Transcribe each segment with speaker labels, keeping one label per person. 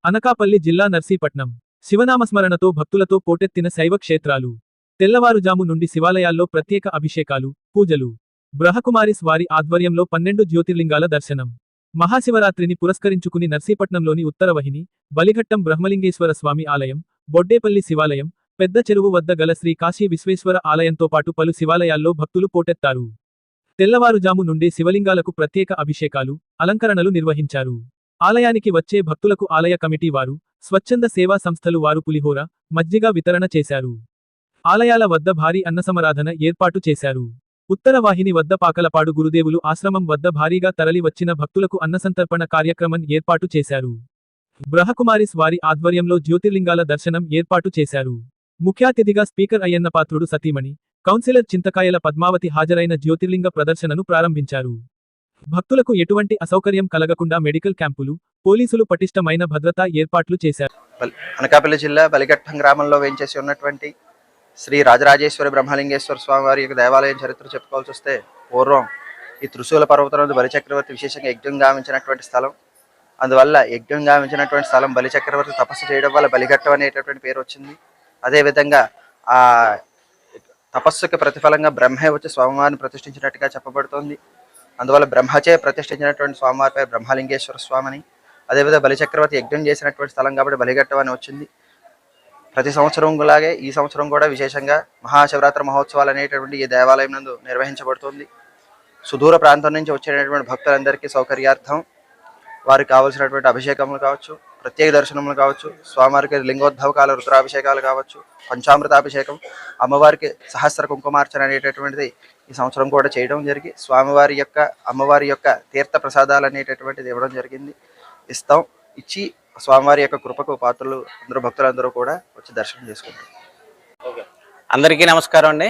Speaker 1: అనకాపల్లి జిల్లా నర్సీపట్నం శివనామస్మరణతో భక్తులతో పోటెత్తిన శైవ క్షేత్రాలు. తెల్లవారుజాము నుండి శివాలయాల్లో ప్రత్యేక అభిషేకాలు, పూజలు. బ్రహ్మకుమారిస్ వారి ఆధ్వర్యంలో 12 జ్యోతిర్లింగాల దర్శనం. మహాశివరాత్రిని పురస్కరించుకుని నర్సీపట్నంలోని ఉత్తరవహిని, బలిఘట్టం బ్రహ్మలింగేశ్వర స్వామి ఆలయం, బొడ్డేపల్లి శివాలయం, పెద్ద చెరువు వద్ద గల శ్రీ కాశీ విశ్వేశ్వర ఆలయంతో పాటు పలు శివాలయాల్లో భక్తులు పోటెత్తారు. తెల్లవారుజాము నుండే శివలింగాలకు ప్రత్యేక అభిషేకాలు, అలంకరణలు నిర్వహించారు. ఆలయానికి వచ్చే భక్తులకు ఆలయ కమిటీ వారు, స్వచ్ఛంద సేవా సంస్థలు వారు పులిహోర, మజ్జిగ వితరణ చేశారు. ఆలయాల వద్ద భారీ అన్నసమారాధన ఏర్పాటు చేశారు. ఉత్తరవాహిని వద్ద పాకలపాడు గురుదేవులు ఆశ్రమం వద్ద భారీగా తరలి వచ్చిన భక్తులకు అన్నసంతర్పణ కార్యక్రమం ఏర్పాటు చేశారు. బ్రహ్మకుమారిస్ వారి ఆధ్వర్యంలో జ్యోతిర్లింగాల దర్శనం ఏర్పాటు చేశారు. ముఖ్యాతిథిగా స్పీకర్ అయ్యన్నపాత్రుడు సతీమణి, కౌన్సిలర్ చింతకాయల పద్మావతి హాజరైన జ్యోతిర్లింగ ప్రదర్శనను ప్రారంభించారు. భక్తులకు ఎటువంటి అసౌకర్యం కలగకుండా మెడికల్ క్యాంపులు, పోలీసులు పటిష్టమైన భద్రతా ఏర్పాట్లు చేశారు.
Speaker 2: అనకాపల్లి జిల్లా బలిఘట్టం గ్రామంలో వేంచేసి ఉన్నటువంటి శ్రీ రాజరాజేశ్వరి బ్రహ్మలింగేశ్వర స్వామి వారి యొక్క దేవాలయం చరిత్ర చెప్పుకోవాల్సి వస్తే, పూర్వం ఈ త్రిశూల పర్వతం బలిచక్రవర్తి విశేషంగా యజ్ఞం గావించినటువంటి స్థలం. అందువల్ల యజ్ఞం గావించినటువంటి స్థలం బలిచక్రవర్తి తపస్సు చేయడం వల్ల బలిఘట్టం అనేటటువంటి పేరు వచ్చింది. అదేవిధంగా ఆ తపస్సుకి ప్రతిఫలంగా బ్రహ్మే వచ్చి స్వామివారిని ప్రతిష్ఠించినట్టుగా చెప్పబడుతోంది. అందువల్ల బ్రహ్మచే ప్రతిష్ఠించినటువంటి స్వామివారి పేరు బ్రహ్మలింగేశ్వర స్వామిని. అదేవిధంగా బలిచక్రవర్తి యజ్ఞం చేసినటువంటి స్థలం కాబట్టి బలిఘట్టం అని వచ్చింది. ప్రతి సంవత్సరం లాగే ఈ సంవత్సరం కూడా విశేషంగా మహాశివరాత్రి మహోత్సవాలు అనేటటువంటి ఈ దేవాలయం నందు నిర్వహించబడుతుంది. సుదూర ప్రాంతం నుంచి వచ్చేటటువంటి భక్తులందరికీ సౌకర్యార్థం వారికి కావాల్సినటువంటి అభిషేకములు కావచ్చు, ప్రత్యేక దర్శనములు కావచ్చు, స్వామివారికి లింగోద్భవకాల రుద్రాభిషేకాలు కావచ్చు, పంచామృతాభిషేకం, అమ్మవారికి సహస్ర కుంకుమార్చన అనేటటువంటిది ఈ సంవత్సరం కూడా చేయడం జరిగి స్వామివారి యొక్క అమ్మవారి యొక్క తీర్థ ప్రసాదాలు అనేటటువంటిది ఇవ్వడం జరిగింది. ఇచ్చి స్వామివారి యొక్క కృపకు పాత్రలు అందరూ భక్తులందరూ కూడా వచ్చి దర్శనం చేసుకుంటారు.
Speaker 3: అందరికీ నమస్కారం అండి.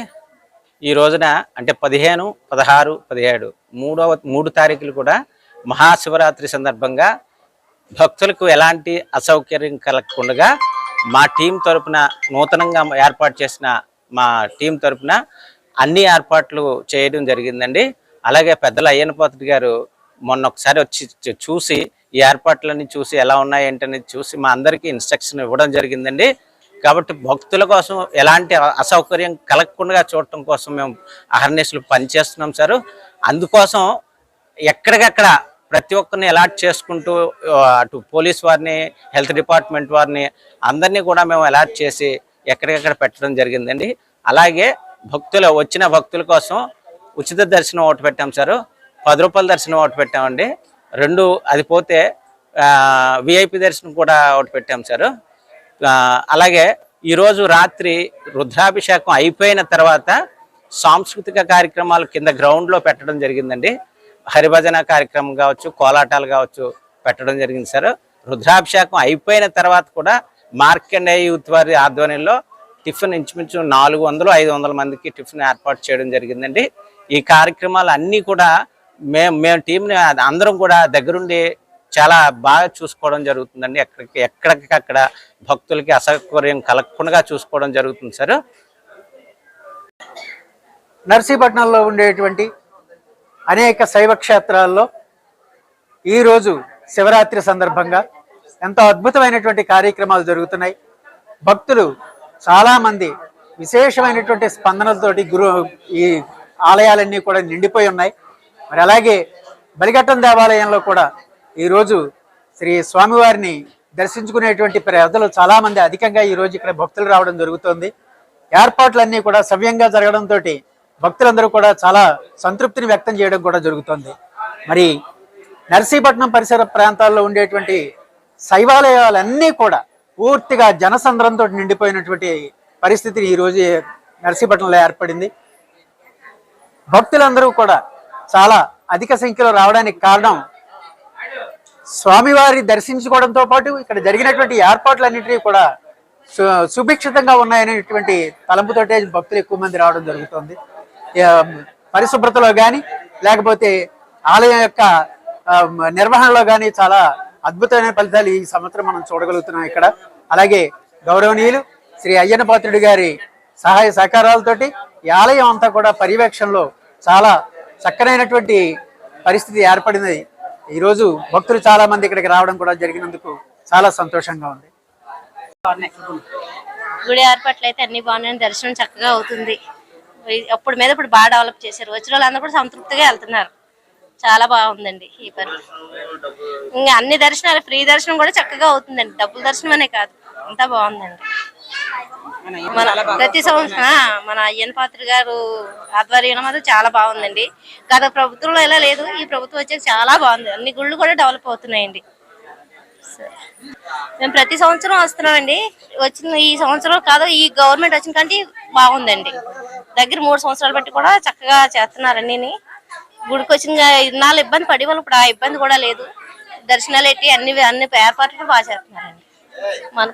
Speaker 3: ఈ రోజున అంటే 15, 16, 17 మూడు తారీఖులు కూడా మహాశివరాత్రి సందర్భంగా భక్తులకు ఎలాంటి అసౌకర్యం కలగకుండా మా టీం తరపున నూతనంగా ఏర్పాటు చేసిన మా టీం తరపున అన్ని ఏర్పాట్లు చేయడం జరిగిందండి. అలాగే పెద్దల అయ్యన్నపాత్రుడు గారు మొన్న ఒకసారి వచ్చి చూసి ఈ ఏర్పాట్లన్నీ చూసి ఎలా ఉన్నాయి ఏంటనేది చూసి మా అందరికీ ఇన్స్ట్రక్షన్ ఇవ్వడం జరిగిందండి. కాబట్టి భక్తుల కోసం ఎలాంటి అసౌకర్యం కలగకుండా చూడటం కోసం మేము అహర్నిశలు పనిచేస్తున్నాం సార్. అందుకోసం ఎక్కడికక్కడ ప్రతి ఒక్కరిని అలర్ట్ చేసుకుంటూ అటు పోలీస్ వారిని, హెల్త్ డిపార్ట్మెంట్ వారిని అందరినీ కూడా మేము అలర్ట్ చేసి ఎక్కడికక్కడ పెట్టడం జరిగిందండి. అలాగే వచ్చిన భక్తుల కోసం ఉచిత దర్శనం ఒకటి పెట్టాం సార్. 10 రూపాయల దర్శనం ఒకటి పెట్టామండి. 2 అది పోతే విఐపి దర్శనం కూడా ఒకటి పెట్టాం సార్. అలాగే ఈరోజు రాత్రి రుద్రాభిషేకం అయిపోయిన తర్వాత సాంస్కృతిక కార్యక్రమాలు కింద గ్రౌండ్లో పెట్టడం జరిగిందండి. హరిభజన కార్యక్రమం కావచ్చు, కోలాటాలు కావచ్చు పెట్టడం జరిగింది సార్. రుద్రాభిషేకం అయిపోయిన తర్వాత కూడా మార్కండేయ యూత్ వారి ఆధ్వర్యంలో టిఫిన్ ఇంచుమించు 400-500 మందికి టిఫిన్ ఏర్పాటు చేయడం జరిగిందండి. ఈ కార్యక్రమాలు అన్నీ కూడా మేము టీంని అందరం కూడా దగ్గరుండి చాలా బాగా చూసుకోవడం జరుగుతుందండి. ఎక్కడికక్కడ భక్తులకి అసౌకర్యం కలగకుండా చూసుకోవడం జరుగుతుంది సార్.
Speaker 4: నర్సీపట్నంలో ఉండేటువంటి అనేక శైవ క్షేత్రాల్లో ఈరోజు శివరాత్రి సందర్భంగా ఎంతో అద్భుతమైనటువంటి కార్యక్రమాలు జరుగుతున్నాయి. భక్తులు చాలామంది విశేషమైనటువంటి స్పందనలతోటి ఈ ఆలయాలన్నీ కూడా నిండిపోయి ఉన్నాయి. మరి అలాగే బలిఘట్టం దేవాలయంలో కూడా ఈరోజు శ్రీ స్వామివారిని దర్శించుకునేటువంటి ప్రజలు చాలామంది అధికంగా ఈరోజు ఇక్కడ భక్తులు రావడం జరుగుతుంది. ఏర్పాట్లన్నీ కూడా సవ్యంగా జరగడంతో భక్తులందరూ కూడా చాలా సంతృప్తిని వ్యక్తం చేయడం కూడా జరుగుతుంది. మరి నర్సీపట్నం పరిసర ప్రాంతాల్లో ఉండేటువంటి శైవాలయాలన్నీ కూడా పూర్తిగా జనసంద్రంతో నిండిపోయినటువంటి పరిస్థితి ఈరోజు నర్సీపట్నంలో ఏర్పడింది. భక్తులందరూ కూడా చాలా అధిక సంఖ్యలో రావడానికి కారణం స్వామివారి దర్శించుకోవడంతో పాటు ఇక్కడ జరిగినటువంటి ఏర్పాట్లన్నింటినీ కూడా సుభిక్షితంగా ఉన్నాయనేటువంటి తలంపుతోటే భక్తులు ఎక్కువ మంది రావడం జరుగుతుంది. పరిశుభ్రతలో కానీ లేకపోతే ఆలయం యొక్క నిర్వహణలో కానీ చాలా అద్భుతమైన ఫలితాలు ఈ సంవత్సరం మనం చూడగలుగుతున్నాం ఇక్కడ. అలాగే గౌరవనీయులు శ్రీ అయ్యన్నపాత్రుడి గారి సహాయ సహకారాలతోటి ఈ ఆలయం అంతా కూడా పర్యవేక్షణలో చాలా చక్కనైనటువంటి పరిస్థితి ఏర్పడింది. ఈరోజు భక్తులు చాలా మంది ఇక్కడికి రావడం కూడా జరిగినందుకు చాలా సంతోషంగా ఉంది.
Speaker 5: గుడి ఏర్పాట్లు అయితే అన్ని బాగున్నాయి, దర్శనం చక్కగా అవుతుంది. అప్పుడు మీద ఇప్పుడు బాగా డెవలప్ చేశారు. వచ్చిన వాళ్ళందరూ కూడా సంతృప్తిగా వెళ్తున్నారు. చాలా బాగుందండి ఈ పని. ఇంకా అన్ని దర్శనాలు ఫ్రీ దర్శనం కూడా చక్కగా అవుతుందండి, డబ్బుల దర్శనం అనే కాదు, అంతా బాగుందండి. మన ప్రతి సంవత్సరం మన అయ్యన్ పాత్ర గారు ఆధ్వర్యంలో మాత్రం చాలా బాగుందండి. గత ప్రభుత్వంలో ఎలా లేదు, ఈ ప్రభుత్వం వచ్చాక చాలా బాగుంది. అన్ని గుళ్ళు కూడా డెవలప్ అవుతున్నాయండి. మేము ప్రతి సంవత్సరం వస్తున్నామండి. వచ్చిన ఈ సంవత్సరం కాదు, ఈ గవర్నమెంట్ వచ్చిన కంటే బాగుందండి. దగ్గర 3 సంవత్సరాలు బట్టి కూడా చక్కగా చేస్తున్నారు అన్ని. గుడికి వచ్చిన ఇన్నాళ్ళు ఇబ్బంది పడి వాళ్ళు ఇప్పుడు ఆ ఇబ్బంది కూడా లేదు. దర్శనాలు ఎట్టి అన్ని ఏర్పాట్లు బాగా చేస్తున్నారండి. మన